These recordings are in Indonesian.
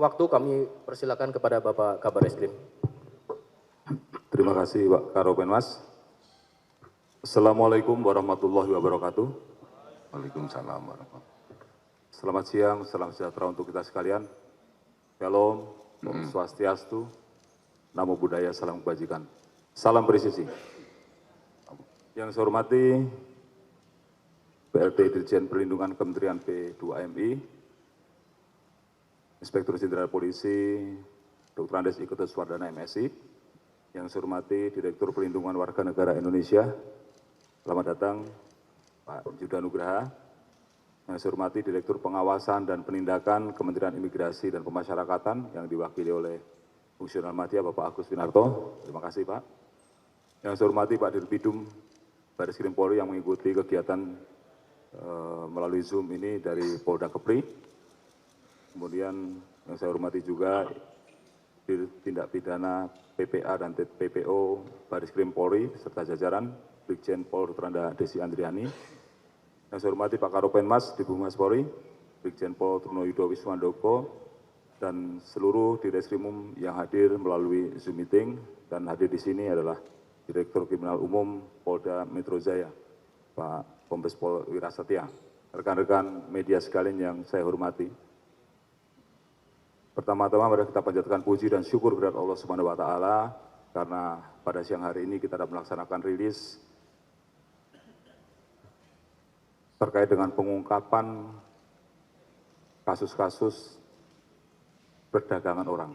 waktu kami persilakan kepada Bapak Kabar Eskrim. Terima kasih Pak Karopenmas. Assalamualaikum warahmatullahi wabarakatuh. Waalaikumsalam warahmatullahi. Selamat siang, salam sejahtera untuk kita sekalian. Shalom, Om Swastiastu, Namo Buddhaya, salam kebajikan. Salam presisi. Yang saya hormati PLT Dirjen Perlindungan Kementerian P2MI, Inspektur Jenderal Polisi Dr. Andes Ikoto Suwardana MSI, yang saya hormati Direktur Perlindungan Warga Negara Indonesia, selamat datang Pak Judah Nugraha. Yang saya hormati Direktur Pengawasan dan Penindakan Kementerian Imigrasi dan Pemasyarakatan yang diwakili oleh Fungsional Madya Bapak Agus Winarto. Terima kasih Pak. Yang saya hormati Pak Dirbidum Baris Krim Polri yang mengikuti kegiatan melalui Zoom ini dari Polda Kepri. Kemudian yang saya hormati juga tindak pidana PPA dan PPO Baris Krim Polri serta jajaran Brigjen Pol Dr. Anda Desi Andriani. Yang saya hormati Pak Karopenmas di Humas Polri, Brigjen Pol Truno Yudo Wiswandoko, dan seluruh Direskrimum yang hadir melalui Zoom meeting, dan hadir di sini adalah Direktur Kriminal Umum Polda Metro Jaya, Pak Kombes Pol Wirasatya, rekan-rekan media sekalian yang saya hormati. Pertama-tama mari kita panjatkan puji dan syukur kepada Allah Subhanahu wa taala karena pada siang hari ini kita dapat melaksanakan rilis terkait dengan pengungkapan kasus-kasus perdagangan orang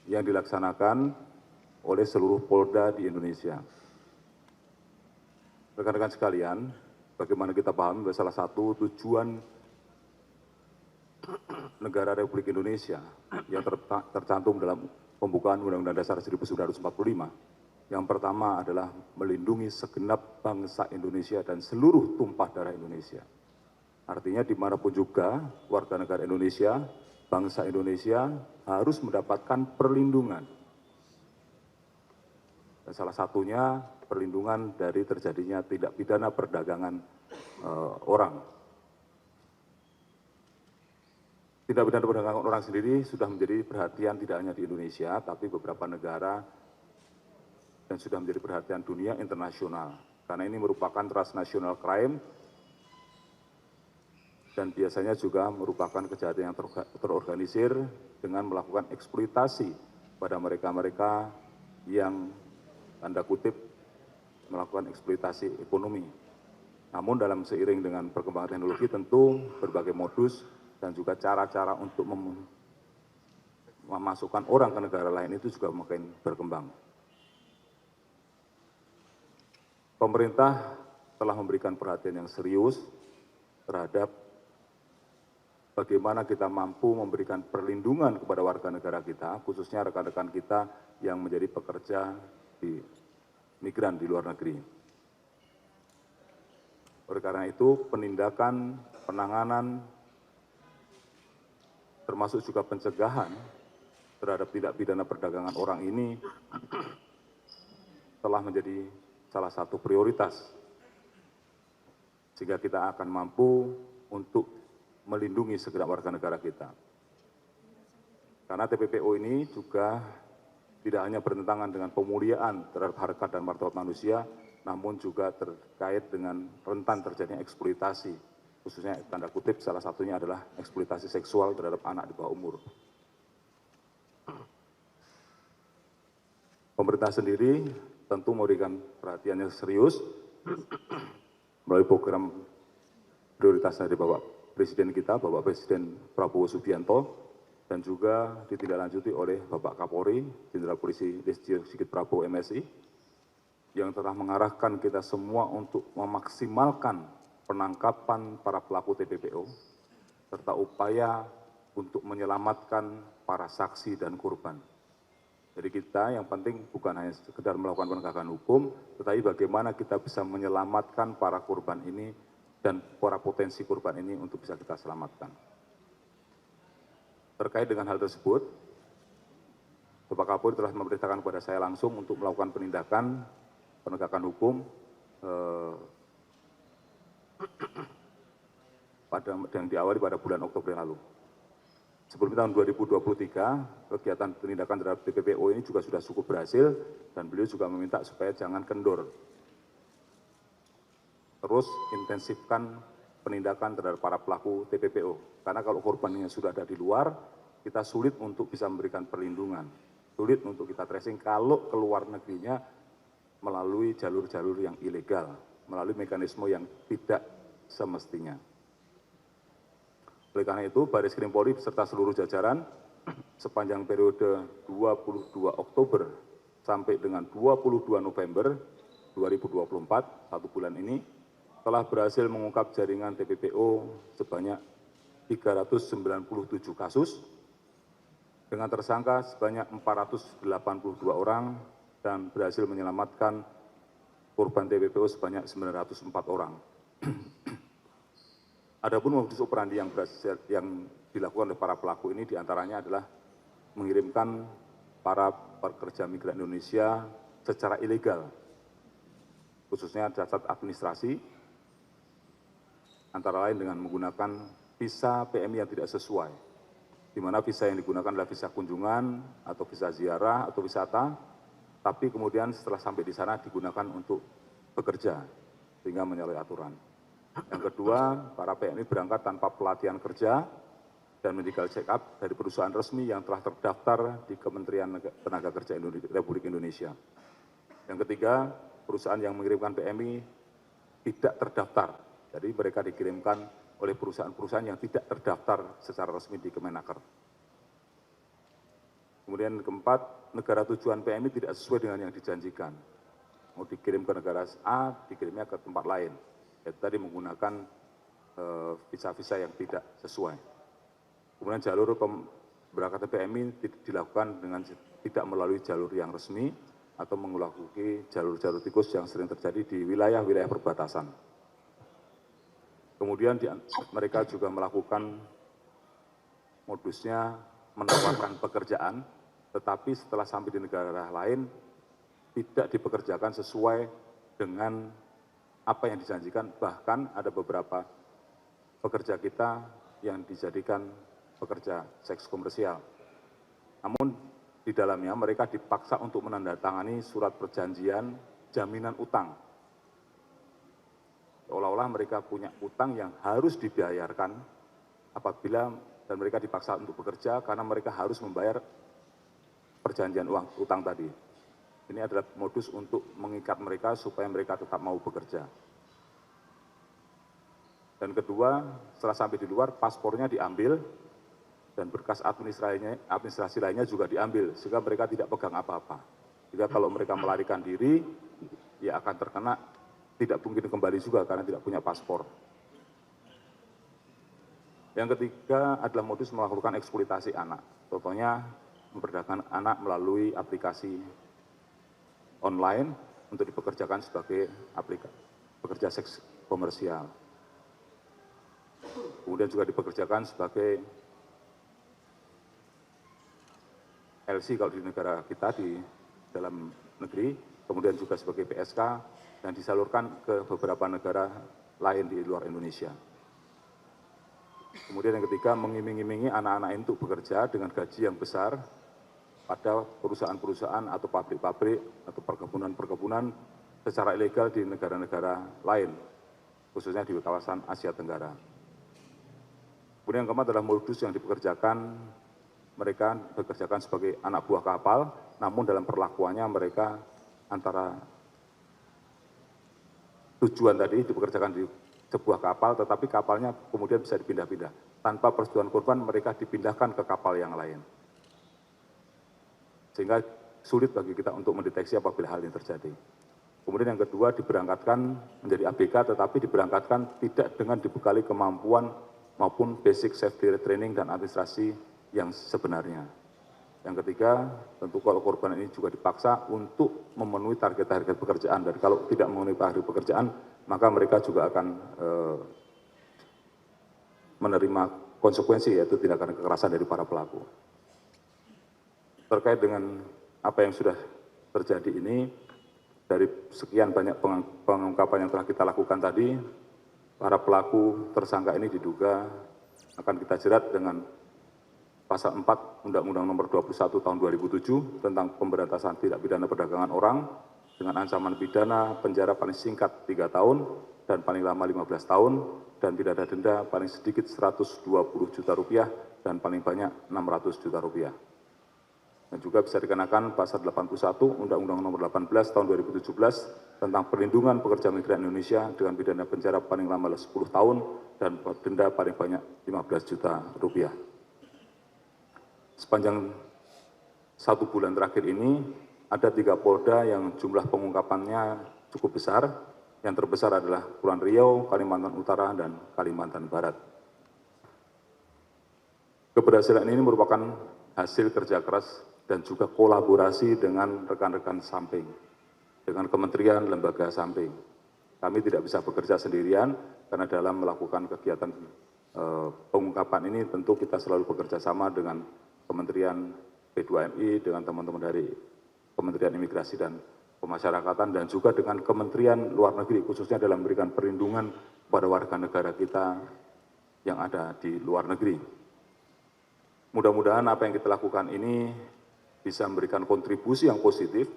yang dilaksanakan oleh seluruh Polda di Indonesia. Rekan-rekan sekalian, bagaimana kita pahami bahwa salah satu tujuan negara Republik Indonesia yang tercantum dalam pembukaan Undang-Undang Dasar 1945, yang pertama adalah melindungi segenap bangsa Indonesia dan seluruh tumpah darah Indonesia. Artinya dimanapun juga warga negara Indonesia, bangsa Indonesia harus mendapatkan perlindungan. Dan salah satunya perlindungan dari terjadinya tindak pidana perdagangan orang. Tindak pidana perdagangan orang sendiri sudah menjadi perhatian tidak hanya di Indonesia, tapi beberapa negara dan sudah menjadi perhatian dunia internasional. Karena ini merupakan transnational crime dan biasanya juga merupakan kejahatan yang terorganisir dengan melakukan eksploitasi pada mereka-mereka yang tanda kutip melakukan eksploitasi ekonomi. Namun dalam seiring dengan perkembangan teknologi tentu berbagai modus dan juga cara-cara untuk memasukkan orang ke negara lain itu juga makin berkembang. Pemerintah telah memberikan perhatian yang serius terhadap bagaimana kita mampu memberikan perlindungan kepada warga negara kita, khususnya rekan-rekan kita yang menjadi pekerja di migran di luar negeri. Oleh karena itu, penindakan, penanganan, termasuk juga pencegahan terhadap tindak pidana perdagangan orang ini telah menjadi salah satu prioritas, sehingga kita akan mampu untuk melindungi segenap warga negara kita. Karena TPPO ini juga tidak hanya bertentangan dengan pemuliaan terhadap harkat dan martabat manusia, namun juga terkait dengan rentan terjadinya eksploitasi, khususnya tanda kutip salah satunya adalah eksploitasi seksual terhadap anak di bawah umur. Pemerintah sendiri tentu memberikan perhatian yang serius melalui program prioritas dari Bapak Presiden kita, Bapak Presiden Prabowo Subianto, dan juga ditindaklanjuti oleh Bapak Kapolri, Jenderal Polisi Listio Sigit Prabowo MSI, yang telah mengarahkan kita semua untuk memaksimalkan penangkapan para pelaku TPPO, serta upaya untuk menyelamatkan para saksi dan korban. Jadi kita yang penting bukan hanya sekedar melakukan penegakan hukum, tetapi bagaimana kita bisa menyelamatkan para korban ini dan para potensi korban ini untuk bisa kita selamatkan. Terkait dengan hal tersebut, Bapak Kapolri telah memerintahkan kepada saya langsung untuk melakukan penegakan hukum yang diawali pada bulan Oktober yang lalu. Sebelum tahun 2023, kegiatan penindakan terhadap TPPO ini juga sudah cukup berhasil dan beliau juga meminta supaya jangan kendor. Terus intensifkan penindakan terhadap para pelaku TPPO. Karena kalau korbannya sudah ada di luar, kita sulit untuk bisa memberikan perlindungan. Sulit untuk kita tracing kalau keluar negerinya melalui jalur-jalur yang ilegal, melalui mekanisme yang tidak semestinya. Oleh karena itu, Baris Krim Polri beserta seluruh jajaran sepanjang periode 22 Oktober sampai dengan 22 November 2024, 1 bulan ini, telah berhasil mengungkap jaringan TPPO sebanyak 397 kasus, dengan tersangka sebanyak 482 orang, dan berhasil menyelamatkan korban TPPO sebanyak 904 orang. Adapun modus operandi yang dilakukan oleh para pelaku ini diantaranya adalah mengirimkan para pekerja migran Indonesia secara ilegal, khususnya cacat administrasi, antara lain dengan menggunakan visa PMI yang tidak sesuai, di mana visa yang digunakan adalah visa kunjungan atau visa ziarah atau wisata, tapi kemudian setelah sampai di sana digunakan untuk bekerja, sehingga menyalahi aturan. Yang kedua, para PMI berangkat tanpa pelatihan kerja dan medical check up dari perusahaan resmi yang telah terdaftar di Kementerian Tenaga Kerja Republik Indonesia. Yang ketiga, perusahaan yang mengirimkan PMI tidak terdaftar, jadi mereka dikirimkan oleh perusahaan-perusahaan yang tidak terdaftar secara resmi di Kemenaker. Kemudian keempat, negara tujuan PMI tidak sesuai dengan yang dijanjikan. Mau dikirim ke negara A, dikirimnya ke tempat lain. Itu tadi menggunakan visa-visa yang tidak sesuai. Kemudian jalur pemberangkatan PMI dilakukan dengan tidak melalui jalur yang resmi atau melalui jalur-jalur tikus yang sering terjadi di wilayah-wilayah perbatasan. Kemudian mereka juga melakukan modusnya menawarkan pekerjaan, tetapi setelah sampai di negara lain tidak dipekerjakan sesuai dengan apa yang dijanjikan, bahkan ada beberapa pekerja kita yang dijadikan pekerja seks komersial. Namun di dalamnya mereka dipaksa untuk menandatangani surat perjanjian jaminan utang. Seolah-olah mereka punya utang yang harus dibayarkan apabila, dan mereka dipaksa untuk bekerja karena mereka harus membayar perjanjian utang tadi. Ini adalah modus untuk mengikat mereka supaya mereka tetap mau bekerja. Dan kedua, setelah sampai di luar, paspornya diambil dan berkas administrasi lainnya juga diambil, sehingga mereka tidak pegang apa-apa. Jika kalau mereka melarikan diri, ya akan terkena, tidak mungkin kembali juga karena tidak punya paspor. Yang ketiga adalah modus melakukan eksploitasi anak. Contohnya, memperdagangkan anak melalui aplikasi online untuk dipekerjakan sebagai pekerja seks komersial. Kemudian juga dipekerjakan sebagai LC kalau di negara kita di dalam negeri, kemudian juga sebagai PSK, dan disalurkan ke beberapa negara lain di luar Indonesia. Kemudian yang ketiga, mengiming-imingi anak-anak itu bekerja dengan gaji yang besar pada perusahaan-perusahaan atau pabrik-pabrik atau perkebunan-perkebunan secara ilegal di negara-negara lain, khususnya di kawasan Asia Tenggara. Kemudian yang keempat adalah modus yang mereka bekerjakan sebagai anak buah kapal, namun dalam perlakuannya mereka antara tujuan tadi dipekerjakan di sebuah kapal, tetapi kapalnya kemudian bisa dipindah-pindah. Tanpa persetujuan korban, mereka dipindahkan ke kapal yang lain. Sehingga sulit bagi kita untuk mendeteksi apabila hal ini terjadi. Kemudian yang kedua, diberangkatkan menjadi ABK, tetapi diberangkatkan tidak dengan dibekali kemampuan maupun basic safety training dan administrasi yang sebenarnya. Yang ketiga, tentu kalau korban ini juga dipaksa untuk memenuhi target-target pekerjaan, dan kalau tidak memenuhi target pekerjaan, maka mereka juga akan menerima konsekuensi, yaitu tindakan kekerasan dari para pelaku. Terkait dengan apa yang sudah terjadi ini, dari sekian banyak pengungkapan yang telah kita lakukan tadi, para pelaku tersangka ini diduga akan kita jerat dengan Pasal 4 Undang-Undang Nomor 21 Tahun 2007 tentang pemberantasan tindak pidana perdagangan orang dengan ancaman pidana penjara paling singkat 3 tahun dan paling lama 15 tahun dan pidana denda paling sedikit 120 juta rupiah dan paling banyak 600 juta rupiah. Dan juga bisa dikenakan Pasal 81 Undang-Undang Nomor 18 Tahun 2017 tentang perlindungan pekerja migran Indonesia dengan pidana penjara paling lama 10 tahun dan denda paling banyak 15 juta rupiah. Sepanjang 1 bulan terakhir ini, ada 3 Polda yang jumlah pengungkapannya cukup besar. Yang terbesar adalah Kepulauan Riau, Kalimantan Utara, dan Kalimantan Barat. Keberhasilan ini merupakan hasil kerja keras dan juga kolaborasi dengan rekan-rekan samping, dengan kementerian, lembaga samping. Kami tidak bisa bekerja sendirian, karena dalam melakukan kegiatan pengungkapan ini tentu kita selalu bekerja sama dengan Kementerian P2MI, dengan teman-teman dari Kementerian Imigrasi dan Pemasyarakatan, dan juga dengan Kementerian Luar Negeri, khususnya dalam memberikan perlindungan kepada warga negara kita yang ada di luar negeri. Mudah-mudahan apa yang kita lakukan ini bisa memberikan kontribusi yang positif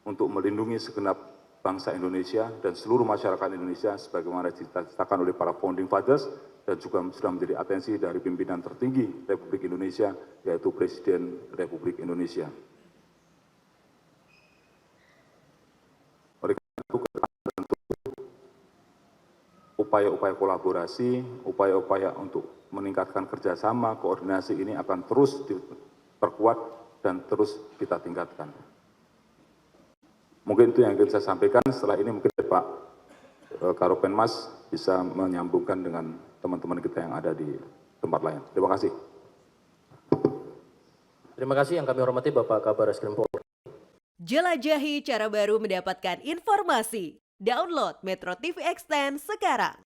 untuk melindungi segenap bangsa Indonesia dan seluruh masyarakat Indonesia sebagaimana diciptakan oleh para founding fathers dan juga sudah menjadi atensi dari pimpinan tertinggi Republik Indonesia, yaitu Presiden Republik Indonesia. Oleh karena itu, upaya-upaya kolaborasi, upaya-upaya untuk meningkatkan kerjasama, koordinasi ini akan terus diperkuat dan terus kita tingkatkan. Mungkin itu yang ingin saya sampaikan. Setelah ini mungkin Pak Karopenmas bisa menyambungkan dengan teman-teman kita yang ada di tempat lain. Terima kasih. Terima kasih yang kami hormati Bapak Kabar Eskrim Polri. Jelajahi cara baru mendapatkan informasi. Download Metro TV Extend sekarang.